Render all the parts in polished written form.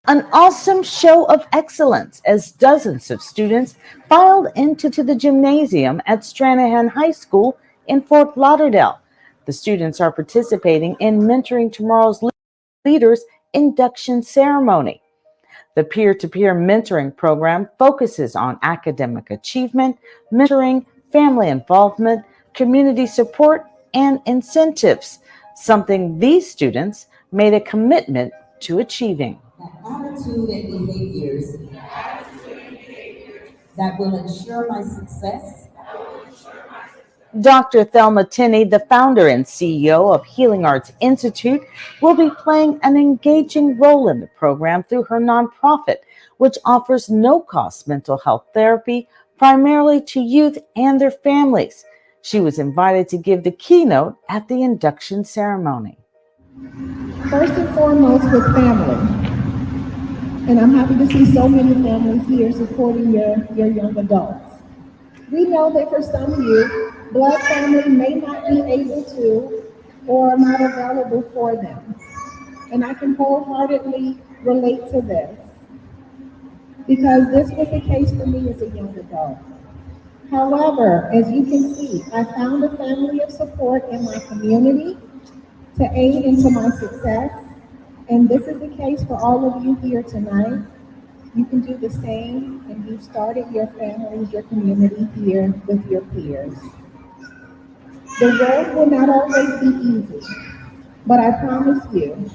An awesome show of excellence as dozens of students filed into the gymnasium at Stranahan High School in Fort Lauderdale. The students are participating in Mentoring Tomorrow's Leaders induction ceremony. The peer to peer mentoring program focuses on academic achievement, mentoring, family involvement, community support, and incentives, something these students made a commitment to achieving. Attitude and behaviors that will ensure my success. Dr. Thelma Tinney, the founder and CEO of Healing Arts Institute, will be playing an engaging role in the program through her nonprofit, which offers no cost mental health therapy primarily to youth and their families. She was invited to give the keynote at the induction ceremony. First and foremost, with family. And I'm happy to see so many families here supporting your young adults. We know that for some of you, blood family may not be able to or not available for them. And I can wholeheartedly relate to this because this was the case for me as a young adult. However, as you can see, I found a family of support in my community to aid into my success. And this is the case for all of you here tonight. You can do the same, and you've started your families, your community here with your peers. The road will not always be easy, but I promise you,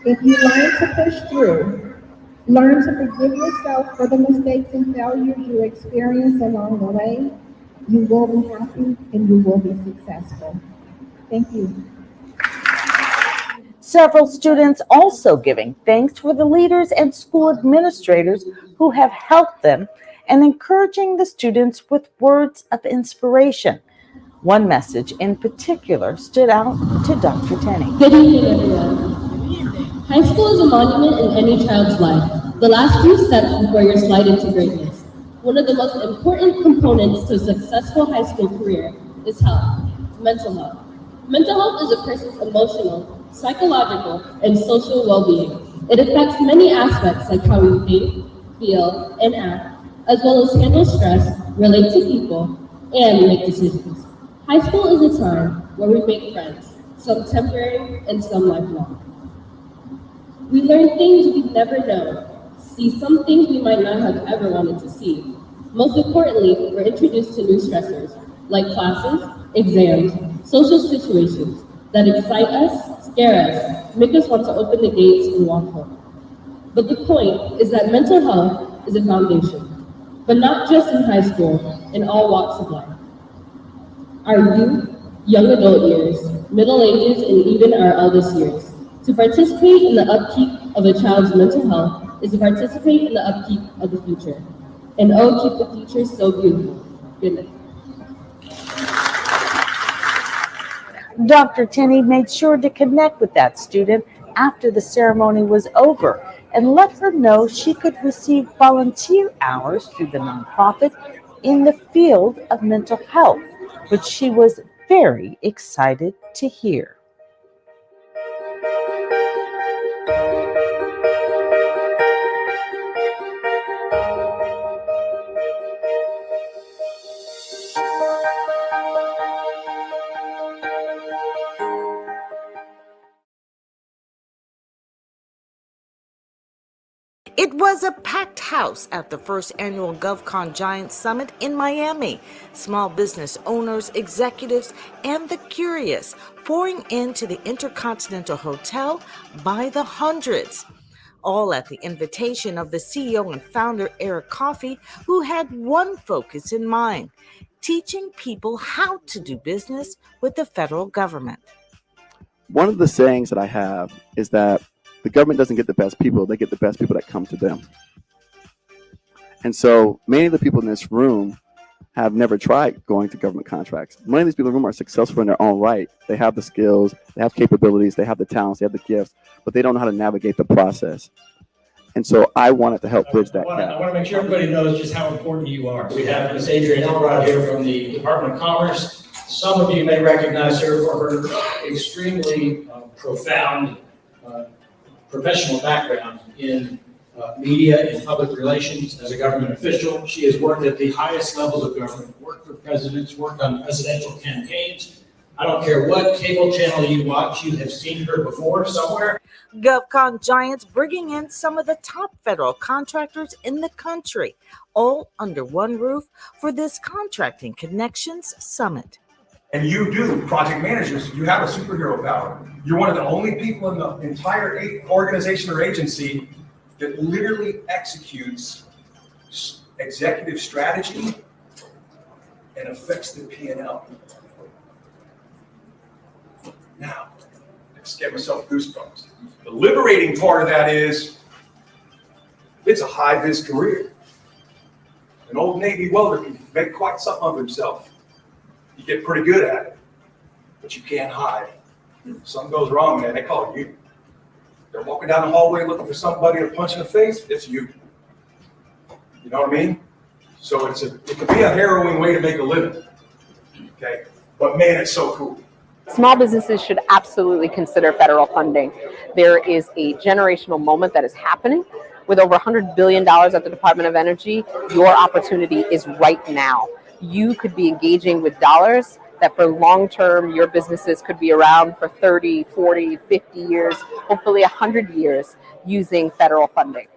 if you learn to push through, learn to forgive yourself for the mistakes and failures you experience along the way, you will be happy and you will be successful. Thank you. Several students also giving thanks for the leaders and school administrators who have helped them and encouraging the students with words of inspiration. One message in particular stood out to Dr. Tenney. Good evening, everyone. High school is a monument in any child's life, the last few steps before your slide into greatness. One of the most important components to a successful high school career is health, mental health. Mental health is a person's emotional, psychological, and social well-being. It affects many aspects like how we think, feel, and act, as well as handle stress, relate to people, and make decisions. High school is a time where we make friends, some temporary and some lifelong. We learn things we've never known, see some things we might not have ever wanted to see. Most importantly, we're introduced to new stressors, like classes, exams, social situations that excite us, scare us, make us want to open the gates and walk home. But the point is that mental health is a foundation, but not just in high school, in all walks of life. Our youth, young adult years, middle ages, and even our eldest years. To participate in the upkeep of a child's mental health is to participate in the upkeep of the future. And oh, keep the future so beautiful. Good night. Dr. Tenney made sure to connect with that student after the ceremony was over and let her know she could receive volunteer hours through the nonprofit in the field of mental health, which she was very excited to hear. It was a packed house at the first annual GovCon Giant Summit in Miami. Small business owners, executives, and the curious pouring into the Intercontinental Hotel by the hundreds. All at the invitation of the CEO and founder, Eric Coffey, who had one focus in mind: teaching people how to do business with the federal government. One of the sayings that I have is that the government doesn't get the best people, they get the best people that come to them. And so many of the people in this room have never tried going to government contracts. Many of these people in the room are successful in their own right. They have the skills, they have capabilities, they have the talents, they have the gifts, but they don't know how to navigate the process. And so I wanted to help bridge that gap. I want to make sure everybody knows just how important you are. We have Ms. Adrienne Elrod here from the Department of Commerce. Some of you may recognize her for her extremely profound professional background in media and public relations as a government official. She has worked at the highest levels of government, worked for presidents, worked on presidential campaigns. I don't care what cable channel you watch, you have seen her before somewhere. GovCon Giants bringing in some of the top federal contractors in the country, all under one roof for this Contracting Connections Summit. And you do, project managers, you have a superhero power. You're one of the only people in the entire organization or agency that literally executes executive strategy and affects the P&L. Now, I just gave myself goosebumps. The liberating part of that is, it's a high-vis career. An old Navy welder can make quite something of himself. You get pretty good at it, but you can't hide. If something goes wrong, man, they call it you. They're walking down the hallway looking for somebody to punch in the face, it's you. You know what I mean? So it could be a harrowing way to make a living, okay? But man, it's so cool. Small businesses should absolutely consider federal funding. There is a generational moment that is happening. With over $100 billion at the Department of Energy, your opportunity is right now. You could be engaging with dollars that for long term, your businesses could be around for 30, 40, 50 years, hopefully 100 years using federal funding.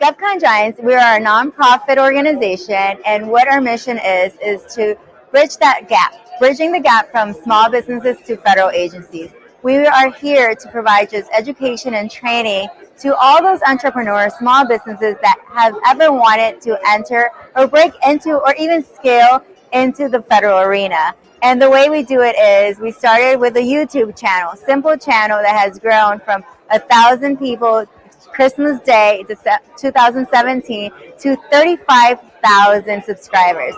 GovCon Giants, we are a nonprofit organization, and what our mission is to bridge that gap, bridging the gap from small businesses to federal agencies. We are here to provide just education and training to all those entrepreneurs, small businesses that have ever wanted to enter or break into or even scale into the federal arena. And the way we do it is we started with a YouTube channel, simple channel that has grown from 1,000 people Christmas Day to 2017 to 35,000 subscribers.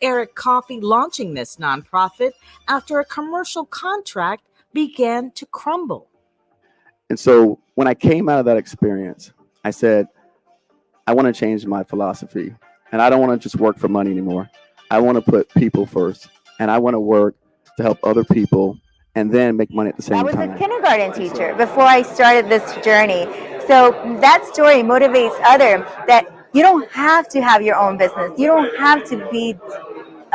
Eric Coffey launching this nonprofit after a commercial contract began to crumble. And so when I came out of that experience, I said, I want to change my philosophy. And I don't want to just work for money anymore. I want to put people first. And I want to work to help other people and then make money at the same time. I was a kindergarten teacher before I started this journey. So that story motivates others that you don't have to have your own business. You don't have to be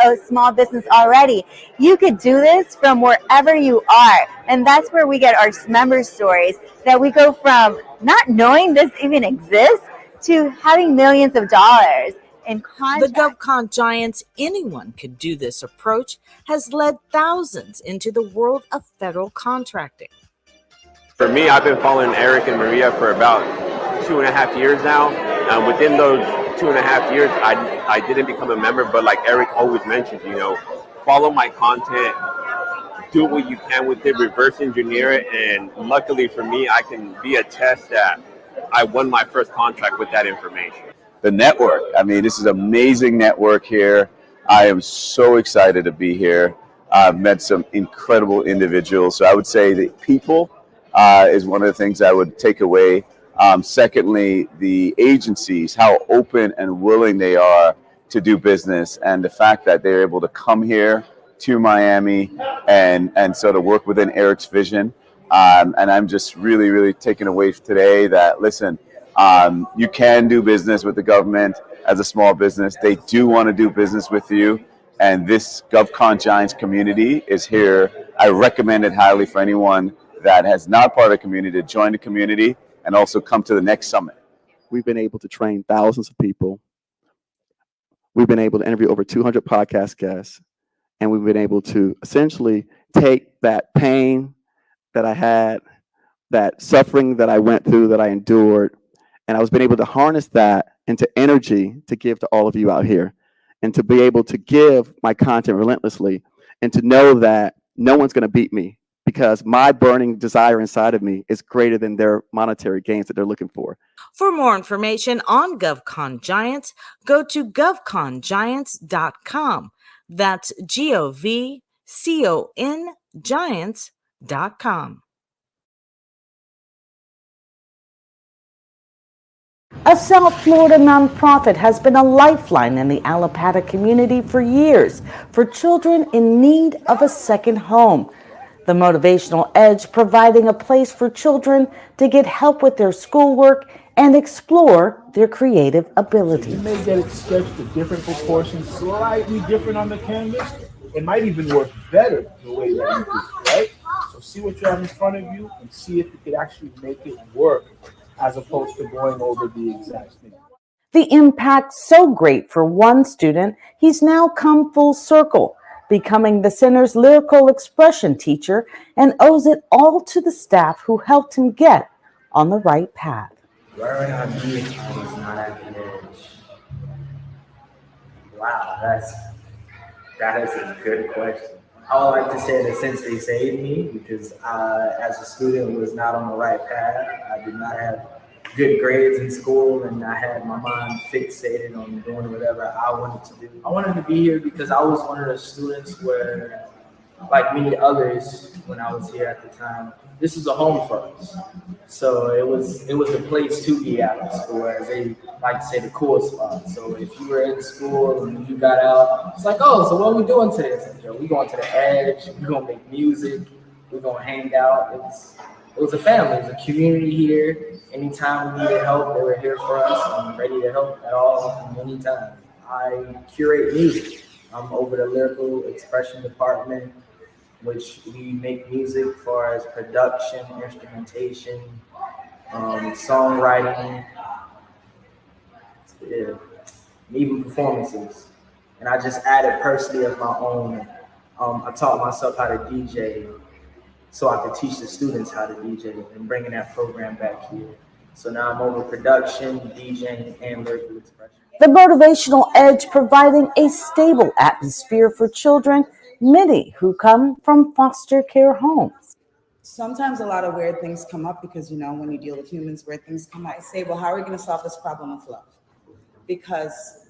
a small business already. You could do this from wherever you are. And that's where we get our member stories, that we go from not knowing this even exists to having millions of dollars in contracts. The GovCon Giants anyone could do this approach has led thousands into the world of federal contracting. For me, I've been following Eric and Maria for about 2.5 years now. And within those 2.5 years, I didn't become a member, but like Eric always mentions, follow my content, do what you can with it, reverse engineer it. And luckily for me, I can be a test that I won my first contract with that information. The network. I mean, this is an amazing network here. I am so excited to be here. I've met some incredible individuals. So I would say that people is one of the things I would take away. Secondly, the agencies, how open and willing they are to do business, and the fact that they're able to come here to Miami and sort of work within Eric's vision. And I'm just really, really taken away today that, listen, you can do business with the government as a small business. They do want to do business with you. And this GovCon Giants community is here. I recommend it highly for anyone that has not part of the community to join the community and also come to the next summit. We've been able to train thousands of people. We've been able to interview over 200 podcast guests. And we've been able to essentially take that pain that I had, that suffering that I went through, that I endured, and I was been able to harness that into energy to give to all of you out here, and to be able to give my content relentlessly, and to know that no one's going to beat me, because my burning desire inside of me is greater than their monetary gains that they're looking for. For more information on GovCon Giants, go to govcongiants.com. That's GOVCON Giants.com. A South Florida nonprofit has been a lifeline in the Allapattah community for years for children in need of a second home. The Motivational Edge providing a place for children to get help with their schoolwork and explore their creative abilities. You may get it sketched to different proportions, slightly different on the canvas. It might even work better the way that you do, right? So see what you have in front of you and see if you could actually make it work as opposed to going over the exact thing. The impact so great for one student, he's now come full circle, becoming the center's lyrical expression teacher, and owes it all to the staff who helped him get on the right path. Where would I be if I was not at the edge? Wow, that is a good question. I would like to say that since they saved me, because as a student was not on the right path. I did not have good grades in school, and I had my mind fixated on doing whatever I wanted to do. I wanted to be here because I was one of the students where, like many others when I was here at the time, this is a home for us. So it was the place to be at school, as they like to say, the cool spot. So if you were in school and you got out, it's like, oh, so what are we doing today? It's like, yo, we going to the edge, we're gonna make music, we're gonna hang out. It was a family, it was a community here. Anytime we needed help, they were here for us. I'm ready to help at all, anytime. I curate music. I'm over the lyrical expression department, which we make music for as production, instrumentation, songwriting, even performances. And I just added personally of my own. I taught myself how to DJ so I could teach the students how to DJ and bringing that program back here. So now I'm over production, DJing, and lyrical expression. The Motivational Edge providing a stable atmosphere for children, many who come from foster care homes. Sometimes a lot of weird things come up because, when you deal with humans, weird things come up. I say, well, how are we going to solve this problem with love? Because,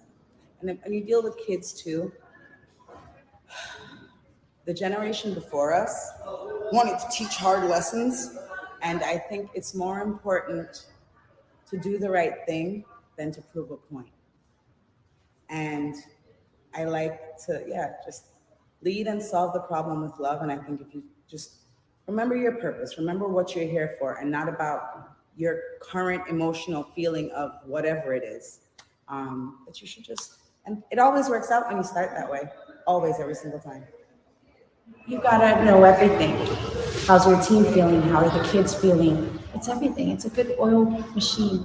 and when you deal with kids too, the generation before us wanted to teach hard lessons, and I think it's more important to do the right thing than to prove a point. And I like to, just lead and solve the problem with love. And I think if you just remember your purpose, remember what you're here for, and not about your current emotional feeling of whatever it is, that you should just, and it always works out when you start that way, always, every single time. You gotta know everything. How's your team feeling? How are the kids feeling? It's everything. It's a good oiled machine,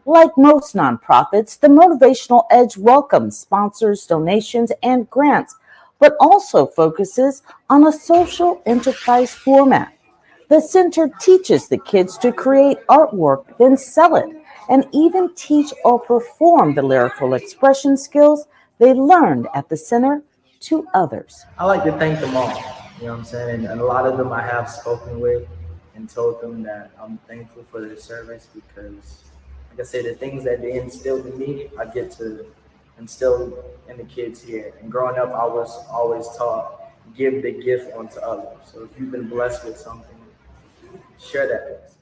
Like most nonprofits, the Motivational Edge welcomes sponsors, donations, and grants, but also focuses on a social enterprise format. The center teaches the kids to create artwork, then sell it, and even teach or perform the lyrical expression skills they learned at the center to others. I like to thank them all, you know what I'm saying? And a lot of them I have spoken with and told them that I'm thankful for their service because, like I said, the things that they instilled in me, I get to instill in the kids here. And growing up, I was always taught, give the gift onto others. So if you've been blessed with something, share that with us.